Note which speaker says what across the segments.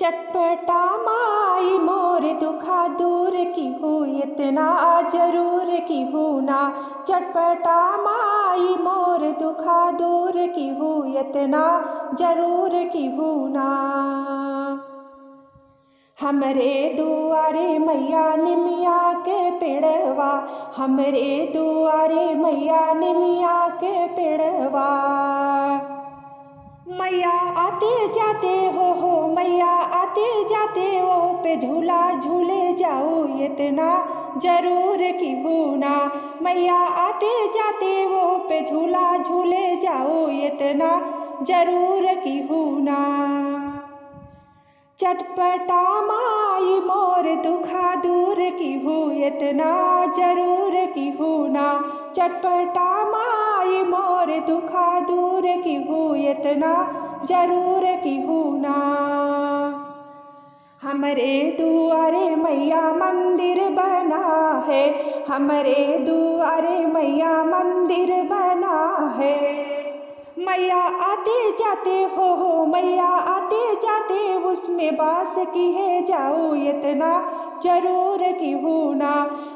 Speaker 1: चटपटा माई मोर दुखा दूर की हूँ इतना जरूर की हूँ ना। चटपटा माई मोर दुखा दूर की हूँ इतना जरूर की हूँ ना। हमरे दुआरे मैया निमिया के पेड़वा, हमरे दुआरे मैया निमिया के पेड़वा। मैया आते जाते हो मैया आते जाते वो पे झूला झूले जाओ इतना जरूर की हूँ ना। मैया आते जाते वो पे झूला झूले जाओ इतना जरूर की हूँ ना। चटपटा माई मोर दुखा दूर की हूँ इतना जरूर की हूँ ना। चटपटा माई मोर दुखा दूर की हूँ इतना जरूर की हूँ ना। हमरे दुआरे मैया मंदिर बना है, हमरे दुआरे मैया मंदिर बना है। मैया आते जाते हो मैया आते जाते उसमें बास की है जाओ इतना जरूर की हूँ ना।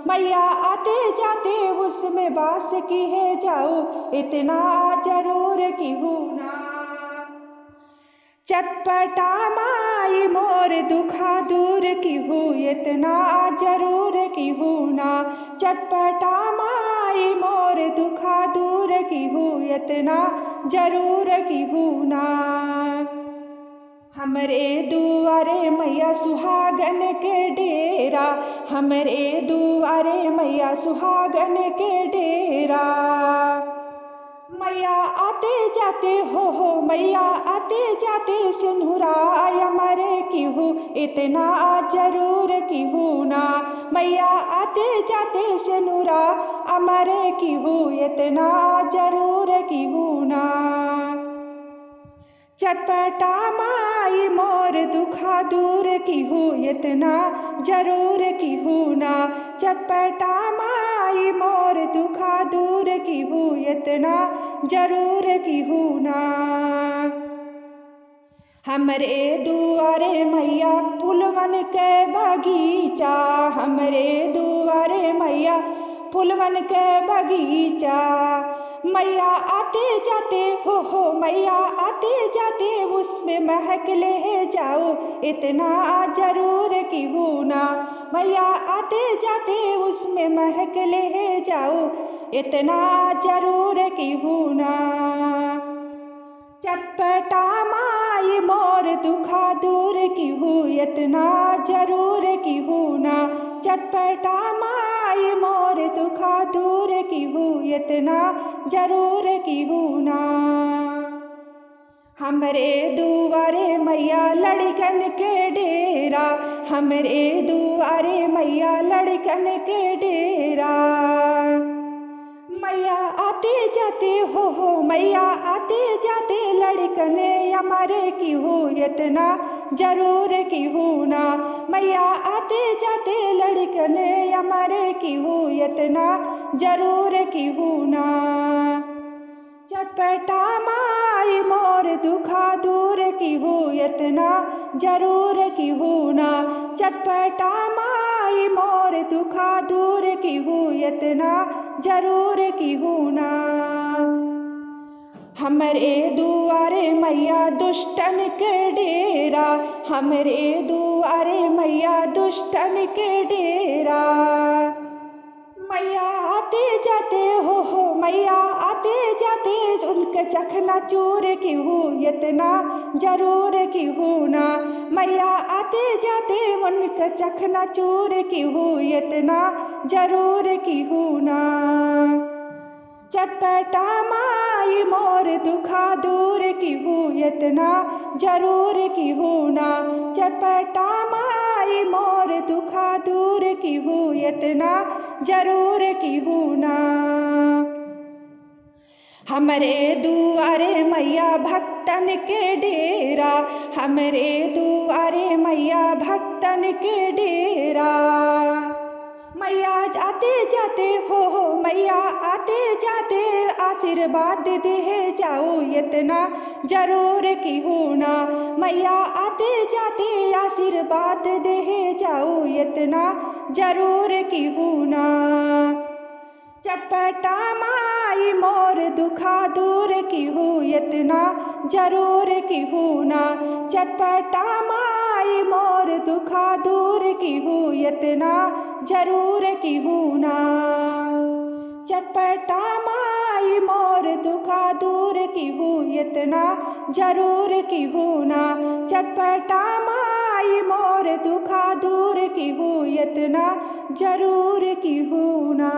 Speaker 1: मैया आते जाते उसमें बास की है जाओ इतना जरूर की हूँ ना। चटपटा माई मोर दुखा दूर की हूँ इतना जरूर की हूँ ना। चटपटा माई मोर दुखा दूर की हूँ इतना जरूर की हूँ ना। हमरे दुआरे मैया सुहागन के डेरा, हमरे दुआरे मैया सुहागन के डेरा। मैया आते जाते हो मैया आते जाते सिंदूरा अमरे की हूँ इतना जरूर की हूँ ना। मैया आते जाते सिंदूरा अमरे की हूँ इतना जरूर की हूँ ना। चटपटा माई मोर दुखा दूर की हूँ इतना जरूर की हूँ ना। चटपटा माई मोर दुखा दूर की हूँ इतना जरूर की हूँ ना। हमरे दुआरे मैया फूलवन के बगीचा, हमरे दुआरे मैया फूलवन के बगीचा। मैया आते जाते हो मैया आते जाते उसमें महक ले जाओ इतना जरूर की हूँ ना। मैया आते जाते उसमें महक ले जाओ इतना जरूर की हूँ ना। चटपटा माई मोर दुखा दूर की हूँ इतना जरूर की हूँ ना। चटपटा माई मोर दुखा दूर की हूँ इतना जरूर की हूँ ना। हमरे दुआरे मैया लड़कन के डेरा, हमरे दुआरे मैया लड़कन के डेरा। मैया आते जाते हो मैया आते जाते लड़कन अमरे की हूँ इतना जरूर की हूँ ना। मैया आते जाते लड़कन अमरे की हूँ इतना जरूर की हूँ ना। चटपटा माई मोर दुखा दूर की हूँ इतना जरूर की हूँ ना। चटपटा माई मोर दुखा दूर की हूँ इतना जरूर की हूँ ना। हमरे दुआरे मैया दुष्टन के डेरा, हमरे दुआरे मैया दुष्टन के डेरा। मैया आते जाते हो मैया आते जाते उनके चखना चूर की हूँ इतना जरूर की हूँ ना। मैया आते जाते उनके चखना चूर की हूँ इतना जरूर की हूँ ना। चटपटा माई मोर दुखा दूर की हूँ इतना जरूर की हूँ ना। चटपटा माई मोर दुखा दूर की हूँ इतना जरूर की हूँ ना। हमरे दुआरे मैया भक्तन के डेरा, हमरे दुआरे मैया भक्तन के डेरा। मैया आते जाते हो मैया आते जाते आशीर्वाद दे जाओ, इतना जरूर की होना। मैया आते जाते आशीर्वाद दे जाओ, इतना जरूर की होना। चपटा माई मोर दुखा दूर की हो, इतना जरूर की होना। चटपटा माई मोर दुखा दूर की हो, इतना जरूर की होना। चटपटा माई मोर दुखा दूर की हो, इतना जरूर की होना। चटपटा माई मोर दुखा दूर की हो, इतना जरूर की होना।